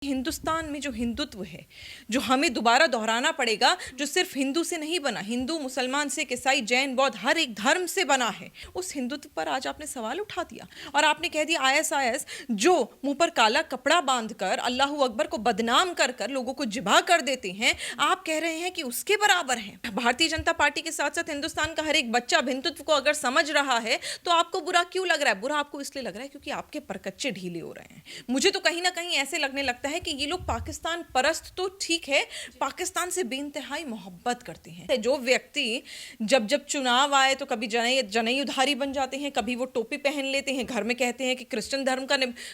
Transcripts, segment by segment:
हिंदुस्तान में जो हिंदुत्व है, जो हमें दोबारा दोहराना पड़ेगा, जो सिर्फ हिंदू से नहीं बना, हिंदू, मुसलमान, सिख, ईसाई, जैन, बौद्ध, हर एक धर्म से बना है, उस हिंदुत्व पर आज आपने सवाल उठा दिया और आपने कह दिया आईएसआईएस जो मुंह पर काला कपड़ा बांधकर अल्लाह अकबर को बदनाम कर कर लोगों को जिबा कर देते हैं, आप कह रहे हैं कि उसके बराबर हैं। भारतीय जनता पार्टी के साथ साथ हिंदुस्तान का हर एक बच्चा हिंदुत्व को अगर समझ रहा है तो आपको बुरा क्यों लग रहा है? बुरा आपको इसलिए लग रहा है क्योंकि आपके परकच्चे ढीले हो रहे हैं। मुझे तो कहीं ना कहीं ऐसे लगने लगता है कि ये लोग पाकिस्तान परस्त तो ठीक है, पाकिस्तान से बेइंतहाई मोहब्बत करते हैं। जो व्यक्ति जब जब चुनाव आए तो कभी जनेऊ उधारी बन जाते हैं, कभी वो टोपी पहन लेते हैं, घर में कहते हैं कि क्रिश्चियन धर्म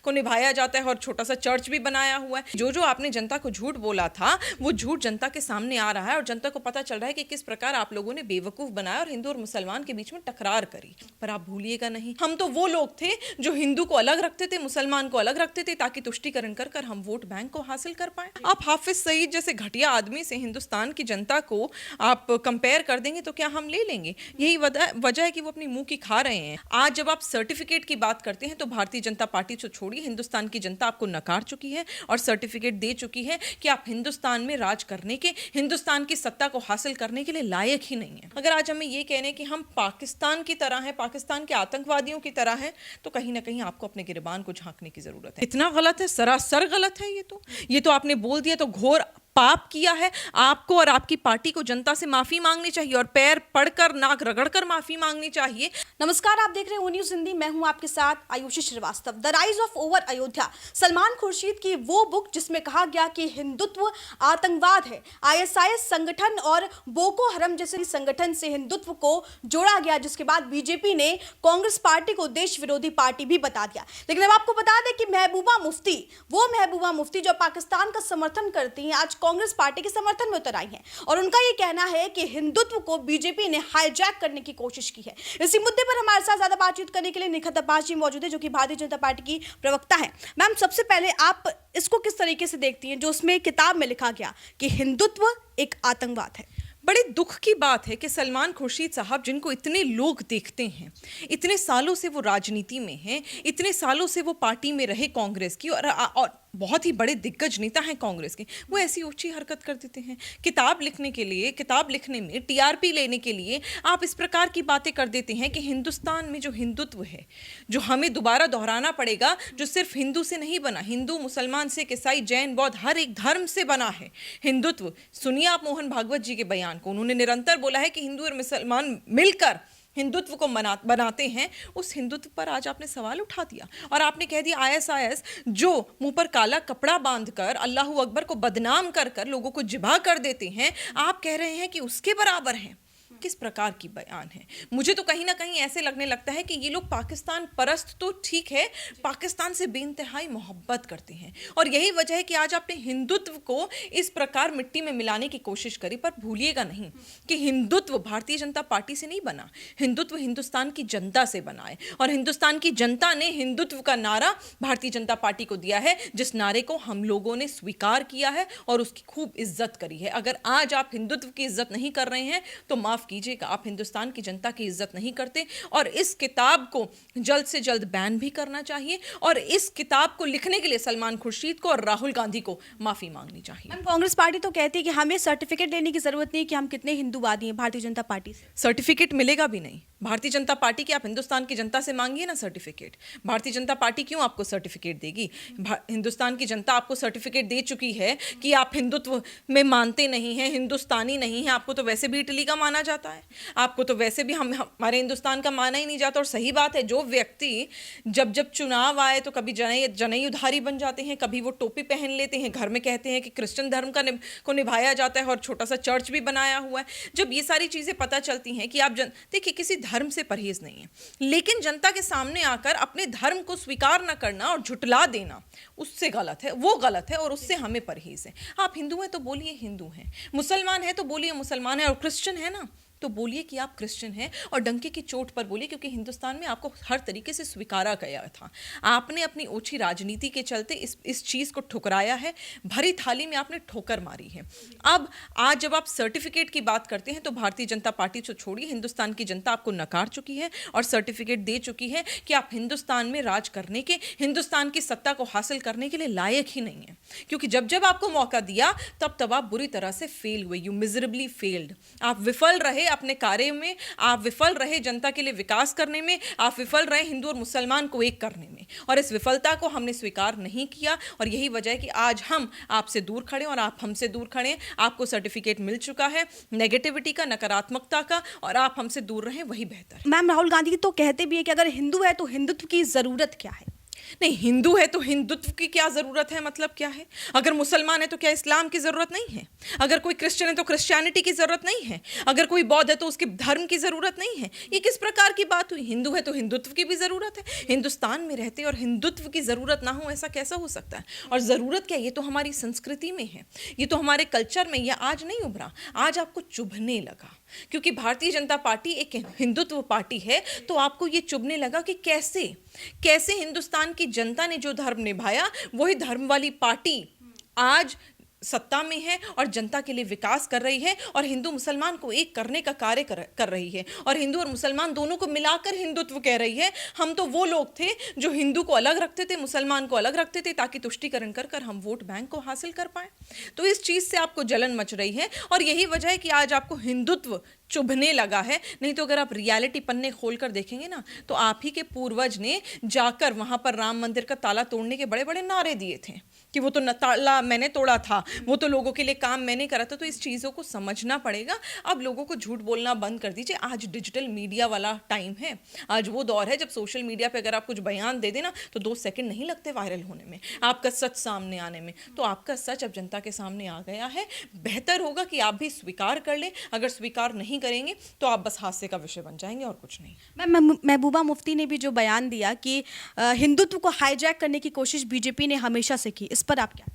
को निभाया जाता है और छोटा सा चर्च भी बनाया हुआ है। जो आपने जनता को झूठ बोला था वो झूठ जनता के सामने आ रहा है और जनता को पता चल रहा है कि किस प्रकार आप लोगों ने बेवकूफ बनाया और हिंदू और मुसलमान के बीच में टकरार करी। पर आप भूलिएगा नहीं, हम तो वो लोग थे जो हिंदू को अलग रखते थे, मुसलमान को अलग रखते थे ताकि तुष्टीकरण कर कर हम वोट बैंक को हासिल कर पाए। आप हाफिज सईद जैसे घटिया आदमी से हिंदुस्तान की जनता को आप कंपेयर कर देंगे तो क्या हम ले लेंगे? यही वजह है कि वो अपनी मुंह की खा रहे हैं। आज जब आप सर्टिफिकेट की बात करते हैं तो भारतीय जनता पार्टी से छोड़िए, हिंदुस्तान की जनता आपको नकार चुकी है और सर्टिफिकेट दे चुकी है कि आप हिंदुस्तान में राज करने के, हिंदुस्तान की सत्ता को हासिल करने के लिए लायक ही नहीं है। अगर आज हमें ये कहने कि हम पाकिस्तान की तरह हैं, पाकिस्तान के आतंकवादियों की तरह हैं, तो कहीं ना कहीं आपको अपने गिरबान को झांकने की जरूरत है। इतना गलत है, सरासर गलत है। ये तो आपने बोल दिया तो घोर पाप किया है। आपको और आपकी पार्टी को जनता से माफी मांगनी चाहिए और पैर पड़कर, नाक रगड़कर माफी मांगनी चाहिए। नमस्कार, आप देख रहे हैं ओ न्यूज़ हिंदी। मैं हूं आपके साथ Ayushi Srivastava. The rise of over Ayodhya, Salman Khurshid की वो बुक जिसमें कहा गया कि हिंदुत्व आतंकवाद है। आईएसआईएस संगठन और बोको हरम जैसे संगठन से हिंदुत्व को जोड़ा गया, जिसके बाद बीजेपी ने कांग्रेस पार्टी को देश विरोधी पार्टी भी बता दिया। लेकिन अब आपको बता दें कि महबूबा मुफ्ती, वो महबूबा मुफ्ती जो पाकिस्तान का समर्थन करती हैं, आज कांग्रेस पार्टी के समर्थन में उतर आई हैं और उनका ये कहना है कि हिंदुत्व को बीजेपी ने हाईजैक करने की कोशिश की है। इसी मुद्दे पर हमारे साथ ज्यादा बातचीत करने के लिए निखत अब्बास जी मौजूद है, जो कि भारतीय जनता पार्टी की प्रवक्ता है। मैम, सबसे पहले आप इसको किस तरीके से देखती हैं जो उसमें किताब में लिखा गया कि हिंदुत्व एक आतंकवाद है? बड़े दुख की बात है कि सलमान खुर्शीद साहब, जिनको इतने लोग देखते हैं, इतने सालों से वो राजनीति में हैं, इतने सालों से वो पार्टी में रहे कांग्रेस की और बहुत ही बड़े दिग्गज नेता हैं कांग्रेस के, वो ऐसी ऊंची हरकत कर देते हैं। किताब लिखने के लिए, किताब लिखने में टीआरपी लेने के लिए आप इस प्रकार की बातें कर देते हैं कि हिंदुस्तान में जो हिंदुत्व है, जो हमें दोबारा दोहराना पड़ेगा, जो सिर्फ हिंदू से नहीं बना, हिंदू, मुसलमान, सिख, ईसाई, जैन, बौद्ध, हर एक धर्म से बना है हिंदुत्व। सुनिए आप मोहन भागवत जी के बयान को, उन्होंने निरंतर बोला है कि हिंदू और मुसलमान मिलकर हिंदुत्व को बनाते हैं। उस हिंदुत्व पर आज आपने सवाल उठा दिया और आपने कह दिया आईएसआईएस जो मुंह पर काला कपड़ा बांधकर अल्लाह अकबर को बदनाम कर कर लोगों को जिबा कर देते हैं, आप कह रहे हैं कि उसके बराबर हैं। किस प्रकार की बयान है? मुझे तो कहीं ना कहीं ऐसे लगने लगता है कि ये लोग पाकिस्तान परस्त तो ठीक है, पाकिस्तान से बेइंतहाई मोहब्बत करते हैं और यही वजह है कि आज आपने हिंदुत्व को इस प्रकार मिट्टी में मिलाने की कोशिश करी। पर भूलिएगा नहीं कि हिंदुत्व भारतीय जनता पार्टी से नहीं बना, हिंदुत्व हिंदुस्तान की जनता से बना है और हिंदुस्तान की जनता ने हिंदुत्व का नारा भारतीय जनता पार्टी को दिया है, जिस नारे को हम लोगों ने स्वीकार किया है और उसकी खूब इज्जत करी है। अगर आज आप हिंदुत्व की इज्जत नहीं कर रहे हैं तो माफ कीजिएगा, आप हिंदुस्तान की जनता की इज्जत नहीं करते और इस किताब को जल्द से जल्द बैन भी करना चाहिए और इस किताब को लिखने के लिए सलमान खुर्शीद को और राहुल गांधी को माफी मांगनी चाहिए। कांग्रेस पार्टी तो कहती है कि हमें सर्टिफिकेट लेने की जरूरत नहीं कि हम कितने हिंदूवादी हैं। भारतीय जनता पार्टी से सर्टिफिकेट मिलेगा भी नहीं। भारतीय जनता पार्टी की आप हिंदुस्तान की जनता से मांगिए ना सर्टिफिकेट। भारतीय जनता पार्टी क्यों आपको सर्टिफिकेट देगी? हिंदुस्तान की जनता आपको सर्टिफिकेट दे चुकी है कि आप हिंदुत्व में मानते नहीं हैं, हिंदुस्तानी नहीं हैं। आपको तो वैसे भी इटली का माना जाता है, आपको तो वैसे भी हमारे हिंदुस्तान का माना ही नहीं जाता। और सही बात है, जो व्यक्ति जब जब चुनाव आए तो कभी जनेऊ उधारी बन जाते हैं, कभी वो टोपी पहन लेते हैं, घर में कहते हैं कि क्रिश्चियन धर्म को निभाया जाता है और छोटा सा चर्च भी बनाया हुआ है। जब ये सारी चीज़ें पता चलती हैं कि आप देखिए, किसी धर्म से परहेज नहीं है, लेकिन जनता के सामने आकर अपने धर्म को स्वीकार न करना और झुटला देना, उससे गलत है, वो गलत है और उससे हमें परहेज है। आप हिंदू हैं तो बोलिए हिंदू हैं, मुसलमान है तो बोलिए मुसलमान है और क्रिश्चियन है ना तो बोलिए कि आप क्रिश्चियन हैं और डंके की चोट पर बोलिए, क्योंकि हिंदुस्तान में आपको हर तरीके से स्वीकारा गया था। आपने अपनी ओछी राजनीति के चलते इस चीज़ को ठुकराया है, भरी थाली में आपने ठोकर मारी है। अब आज जब आप सर्टिफिकेट की बात करते हैं तो भारतीय जनता पार्टी को छोड़िए, हिंदुस्तान की जनता आपको नकार चुकी है और सर्टिफिकेट दे चुकी है कि आप हिंदुस्तान में राज करने के, हिंदुस्तान की सत्ता को हासिल करने के लिए लायक ही नहीं है। क्योंकि जब जब आपको मौका दिया तब आप बुरी तरह से फेल हुए, यू मिजरेबली फेल्ड। आप विफल रहे अपने कार्य में, आप विफल रहे जनता के लिए विकास करने में, आप विफल रहे हिंदू और मुसलमान को एक करने में, और इस विफलता को हमने स्वीकार नहीं किया। और यही वजह है कि आज हम आपसे दूर खड़े और आप हमसे दूर खड़े। आपको सर्टिफिकेट मिल चुका है नेगेटिविटी का, नकारात्मकता का, और आप हमसे दूर रहें, वही बेहतर है। मैम, राहुल गांधी तो कहते भी है कि अगर हिंदू है तो हिंदुत्व की जरूरत क्या है? नहीं, हिंदू है तो हिंदुत्व की क्या जरूरत है, मतलब क्या है? अगर मुसलमान है तो क्या इस्लाम की जरूरत नहीं है? अगर कोई क्रिश्चियन है तो क्रिश्चियनिटी की जरूरत नहीं है? अगर कोई बौद्ध है तो उसके धर्म की जरूरत नहीं है? ये किस प्रकार की बात हुई? हिंदू है तो हिंदुत्व की भी जरूरत है। हिंदुस्तान में रहते और हिंदुत्व की जरूरत ना हो, ऐसा कैसा हो सकता है? और जरूरत क्या, ये तो हमारी संस्कृति में है, ये तो हमारे कल्चर में, ये आज नहीं उभरा, आज आपको चुभने लगा। क्योंकि भारतीय जनता पार्टी एक हिंदुत्व पार्टी है, तो आपको ये चुभने लगा कि कैसे हिंदुस्तान की जनता ने जो धर्म निभाया, वही धर्म वाली पार्टी आज सत्ता में है और जनता के लिए विकास कर रही है और हिंदू मुसलमान को एक करने का कार्य कर रही है, और हिंदू और मुसलमान दोनों को मिलाकर हिंदुत्व कह रही है। हम तो वो लोग थे जो हिंदू को अलग रखते थे, मुसलमान को अलग रखते थे, ताकि तुष्टीकरण कर हम वोट बैंक को हासिल कर पाए। तो इस चीज़ से आपको जलन मच रही है, और यही वजह है कि आज आपको हिंदुत्व चुभने लगा है। नहीं तो अगर आप रियलिटी पन्ने खोलकर देखेंगे ना, तो आप ही के पूर्वज ने जाकर वहां पर राम मंदिर का ताला तोड़ने के बड़े बड़े नारे दिए थे कि वो तो ताला मैंने तोड़ा था, वो तो लोगों के लिए काम मैंने करा था। तो इस चीज़ों को समझना पड़ेगा। अब लोगों को झूठ बोलना बंद कर दीजिए। आज डिजिटल मीडिया वाला टाइम है, आज वो दौर है जब सोशल मीडिया पे अगर आप कुछ बयान दे देना तो 2 सेकंड नहीं लगते वायरल होने में, आपका सच सामने आने में। तो आपका सच अब जनता के सामने आ गया है। बेहतर होगा कि आप भी स्वीकार कर लें। अगर स्वीकार नहीं करेंगे तो आप बस हास्य का विषय बन जाएंगे और कुछ नहीं। मैम, महबूबा मुफ्ती ने भी जो बयान दिया कि हिंदुत्व को हाईजैक करने की कोशिश बीजेपी ने हमेशा से की, इस पर आप क्या?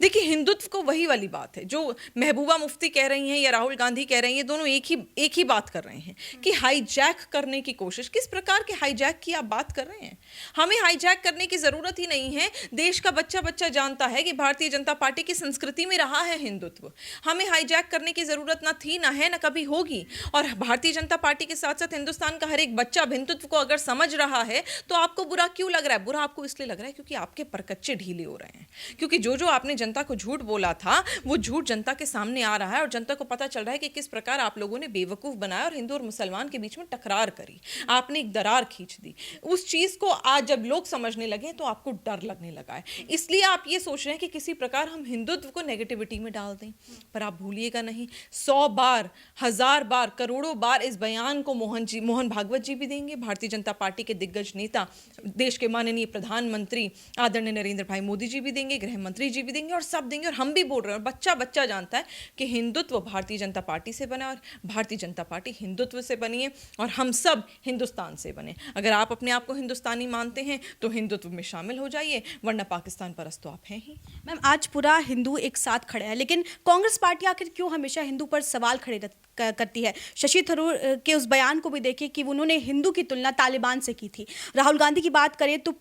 देखिए, हिंदुत्व को वही वाली बात है जो महबूबा मुफ्ती कह रही हैं या राहुल गांधी कह रही हैं, दोनों एक ही बात कर रहे हैं कि हाईजैक करने की कोशिश। किस प्रकार के हाईजैक की आप बात कर रहे हैं? हमें हाईजैक करने की जरूरत ही नहीं है। देश का बच्चा बच्चा जानता है कि भारतीय जनता पार्टी की संस्कृति में रहा है हिंदुत्व। हमें हाईजैक करने की जरूरत ना थी, ना है, ना कभी होगी। और भारतीय जनता पार्टी के साथ साथ हिंदुस्तान का हर एक बच्चा हिंदुत्व को अगर समझ रहा है तो आपको बुरा क्यों लग रहा है? बुरा आपको इसलिए लग रहा है क्योंकि आपके परकच्चे ढीले हो रहे हैं, क्योंकि जो आपने जनता को झूठ बोला था वो झूठ जनता के सामने आ रहा है और जनता को पता चल रहा है कि किस प्रकार आप लोगों ने बेवकूफ बनाया और हिंदू और मुसलमान के बीच में टकरार करी, आपने एक दरार खींच दी। उस चीज को आज जब लोग समझने लगे तो आपको डर लगने लगा है, इसलिए आप ये सोच रहे हैं कि किसी प्रकार हम हिंदुत्व को नेगेटिविटी में डाल दें। पर आप भूलिएगा नहीं, 100 बार, 1000 बार, करोड़ों बार इस बयान को मोहन भागवत जी भी देंगे, भारतीय जनता पार्टी के दिग्गज नेता, देश के माननीय प्रधानमंत्री आदरणीय नरेंद्र भाई मोदी जी भी देंगे, गृह मंत्री जी भी देंगे, और सब देंगे। और हम भी बोल रहे हैं, बच्चा बच्चा जानता है कि हिंदुत्व भारतीय जनता पार्टी से बना और भारतीय जनता पार्टी हिंदुत्व से बनी है और हम सब हिंदुस्तान से बने। अगर आप अपने आप को हिंदुस्तानी मानते हैं तो हिंदुत्व में शामिल हो जाइए, वरना पाकिस्तान परस्त तो आप हैं ही। मैम, आज पूरा हिंदू एक साथ खड़े हैं, लेकिन कांग्रेस पार्टी आखिर क्यों हमेशा हिंदू पर सवाल खड़े करती है? शशि थरूर के उस बयान को भी देखिए कि उन्होंने हिंदू की तुलना तालिबान से की थी। राहुल गांधी की बात करें तो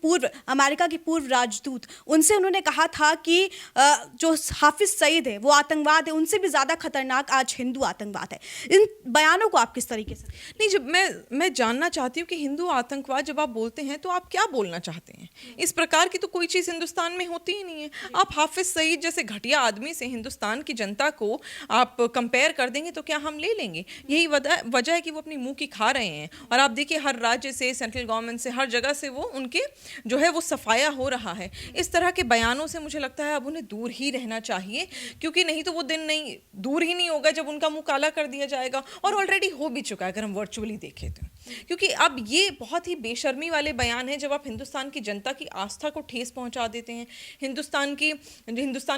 अमेरिका के पूर्व राजदूत, उनसे उन्होंने कहा था कि जो हाफिज सईद है वो आतंकवाद है, उनसे भी ज़्यादा खतरनाक आज हिंदू आतंकवाद है। इन बयानों को आप किस तरीके से? नहीं, जब मैं जानना चाहती हूँ कि हिंदू आतंकवाद जब आप बोलते हैं तो आप क्या बोलना चाहते हैं? इस प्रकार की तो कोई चीज़ हिंदुस्तान में होती ही नहीं है। आप हाफिज सईद जैसे घटिया आदमी से हिंदुस्तान की जनता को आप कंपेयर कर देंगे तो क्या हम ले लेंगे? यही वजह है कि वो अपनी मुंह की खा रहे हैं। और आप देखिए, हर राज्य से, सेंट्रल गवर्नमेंट से, हर जगह से वो उनके जो है वो सफाया हो रहा है। इस तरह के बयानों से मुझे लगता है अब उन्हें दूर ही रहना चाहिए, क्योंकि नहीं तो वो दिन नहीं दूर ही नहीं होगा जब उनका मुंह काला कर दिया जाएगा। और ऑलरेडी हो भी चुका है अगर हम वर्चुअली देखें तो, क्योंकि अब ये बहुत ही बेशर्मी वाले बयान है जब आप हिंदुस्तान की जनता की आस्था को ठेस पहुंचा देते हैं, हिंदुस्तान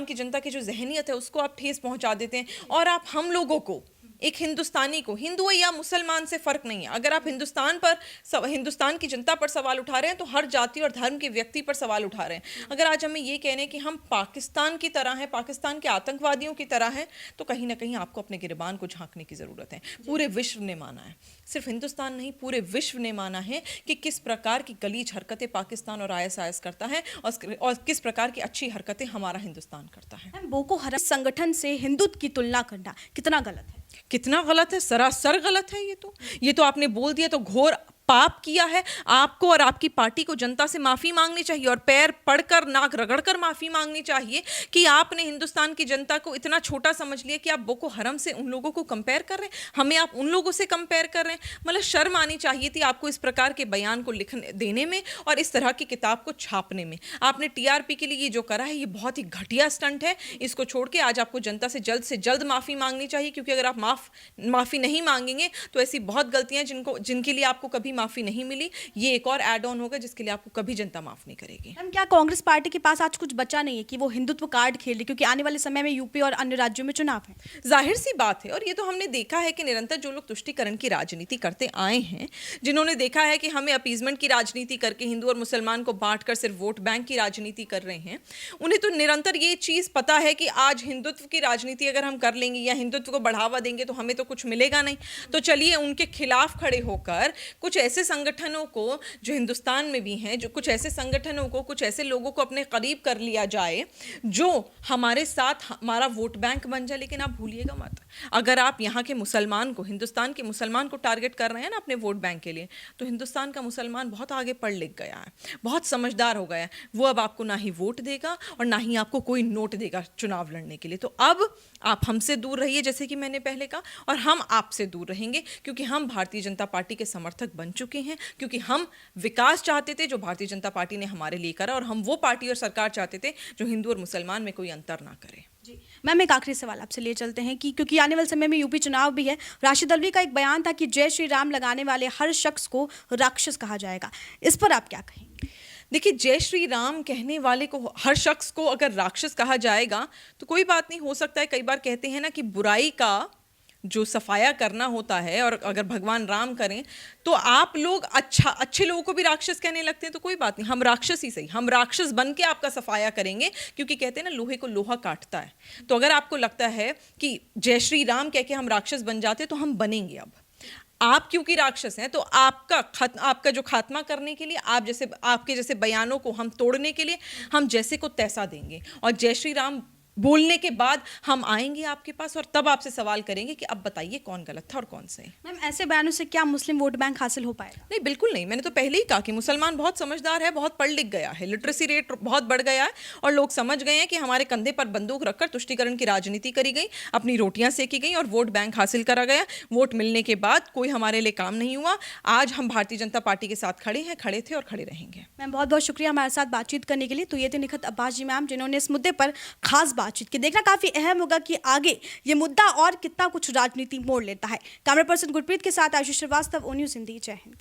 की जनता की जो जहनियत है उसको आप ठेस पहुंचा देते हैं, और आप हम लोगों को एक हिंदुस्तानी को, हिंदू या मुसलमान से फर्क नहीं है। अगर आप हिंदुस्तान की जनता पर सवाल उठा रहे हैं तो हर जाति और धर्म के व्यक्ति पर सवाल उठा रहे हैं। अगर आज हमें ये कहने कि हम पाकिस्तान की तरह हैं, पाकिस्तान के आतंकवादियों की तरह हैं, तो कहीं ना कहीं आपको अपने गिरबान को झांकने की जरूरत है। पूरे विश्व ने माना है, सिर्फ हिंदुस्तान नहीं, पूरे विश्व ने माना है कि किस प्रकार की गलीज हरकतें पाकिस्तान और ISIS करता है और किस प्रकार की अच्छी हरकतें हमारा हिंदुस्तान करता है। मैम, बोको हराम संगठन से हिंदुत्व की तुलना करना कितना गलत है? कितना गलत है, सरासर गलत है। ये तो आपने बोल दिया तो घोर पाप किया है। आपको और आपकी पार्टी को जनता से माफी मांगनी चाहिए और पैर पड़कर नाक रगड़कर माफी मांगनी चाहिए कि आपने हिंदुस्तान की जनता को इतना छोटा समझ लिया कि आप बोको हरम से उन लोगों को कंपेयर कर रहे हैं, हमें आप उन लोगों से कंपेयर कर रहे हैं। मतलब शर्म आनी चाहिए थी आपको इस प्रकार के बयान को लिखने देने में और इस तरह की किताब को छापने में। आपने TRP के लिए ये जो करा है ये बहुत ही घटिया स्टंट है। इसको छोड़ के आज आपको जनता से जल्द माफी मांगनी चाहिए, क्योंकि अगर आप माफी नहीं मांगेंगे तो ऐसी बहुत गलतियां जिनके लिए आपको कभी माफी नहीं मिली, ये एक और ऐड ऑन होगा जिसके लिए आपको कभी जनता माफ नहीं करेगी। मैम, क्या कांग्रेस पार्टी के पास आज कुछ बचा नहीं है कि वो हिंदुत्व कार्ड खेले, क्योंकि आने वाले समय में यूपी और अन्य राज्यों में चुनाव है? जाहिर सी बात है, और ये तो हमने देखा है कि निरंतर जो लोग तुष्टीकरण की राजनीति करते आए हैं, जिन्होंने देखा है कि हमें अपीजमेंट की राजनीति करके हिंदू और मुसलमान को बांटकर सिर्फ वोट बैंक की राजनीति कर रहे हैं, उन्हें तो निरंतर ये चीज पता है कि आज हिंदुत्व की राजनीति अगर हम कर लेंगे या हिंदुत्व को बढ़ावा देंगे तो हमें तो कुछ मिलेगा नहीं। तो चलिए उनके खिलाफ खड़े होकर कुछ ऐसे संगठनों को जो हिंदुस्तान में भी हैं, जो कुछ ऐसे संगठनों को, कुछ ऐसे लोगों को अपने करीब कर लिया जाए जो हमारे साथ हमारा वोट बैंक बन जाए। लेकिन आप भूलिएगा मत, अगर आप यहाँ के मुसलमान को, हिंदुस्तान के मुसलमान को टारगेट कर रहे हैं ना अपने वोट बैंक के लिए, तो हिंदुस्तान का मुसलमान बहुत आगे पढ़ लिख गया है, बहुत समझदार हो गया है। वो अब आपको ना ही वोट देगा और ना ही आपको कोई नोट देगा चुनाव लड़ने के लिए। तो अब आप हमसे दूर रहिए, जैसे कि मैंने पहले कहा, और हम आपसे दूर रहेंगे, क्योंकि हम भारतीय जनता पार्टी के समर्थक बन चुके हैं, क्योंकि हम विकास चाहते थे जो भारतीय जनता पार्टी ने हमारे लिए करा, और हम वो पार्टी और सरकार चाहते थे जो हिंदू और मुसलमान में कोई अंतर ना करे। जी मैम, एक आखिरी सवाल आपसे ले चलते हैं कि क्योंकि आने वाले समय में यूपी चुनाव भी है, राशिद अल्वी का एक बयान था कि जय श्री राम लगाने वाले हर शख्स को राक्षस कहा जाएगा। इस पर आप क्या कहेंगे? देखिए, जय श्री राम कहने वाले को, हर शख्स को अगर राक्षस कहा जाएगा तो कोई बात नहीं, हो सकता है। कई बार कहते हैं ना कि बुराई का जो सफाया करना होता है, और अगर भगवान राम करें तो आप लोग अच्छे लोगों को भी राक्षस कहने लगते हैं, तो कोई बात नहीं, हम राक्षस ही सही, हम राक्षस बन के आपका सफाया करेंगे, क्योंकि कहते हैं ना लोहे को लोहा काटता है। तो अगर आपको लगता है कि जय श्री राम कह के हम राक्षस बन जाते तो हम बनेंगे। अब आप क्योंकि राक्षस हैं तो आपका जो खात्मा करने के लिए, आपके जैसे बयानों को हम तोड़ने के लिए हम जैसे को तैसा देंगे, और जय श्री राम बोलने के बाद हम आएंगे आपके पास और तब आपसे सवाल करेंगे कि अब बताइए कौन गलत था और कौन सही। मैम, ऐसे बयानों से क्या मुस्लिम वोट बैंक हासिल हो पाएगा? नहीं, बिल्कुल नहीं। मैंने तो पहले ही कहा कि मुसलमान बहुत समझदार है, बहुत पढ़ लिख गया है, लिटरेसी रेट बहुत बढ़ गया है, और लोग समझ गए हैं कि हमारे कंधे पर बंदूक रखकर तुष्टीकरण की राजनीति करी गई, अपनी रोटियां सेकी गई और वोट बैंक हासिल करा गया। वोट मिलने के बाद कोई हमारे लिए काम नहीं हुआ। आज हम भारतीय जनता पार्टी के साथ खड़े हैं, खड़े थे और खड़े रहेंगे। मैम, बहुत बहुत शुक्रिया हमारे साथ बातचीत करने के लिए। तो ये थे निखत अब्बास जी मैम, जिन्होंने इस मुद्दे पर खास बातचीत की। देखना काफी अहम होगा कि आगे ये मुद्दा और कितना कुछ राजनीति मोड़ लेता है। कैमरा पर्सन गुरप्रीत के साथ आयुष श्रीवास्तव, ओ न्यूज़ हिंदी। जय हिंद।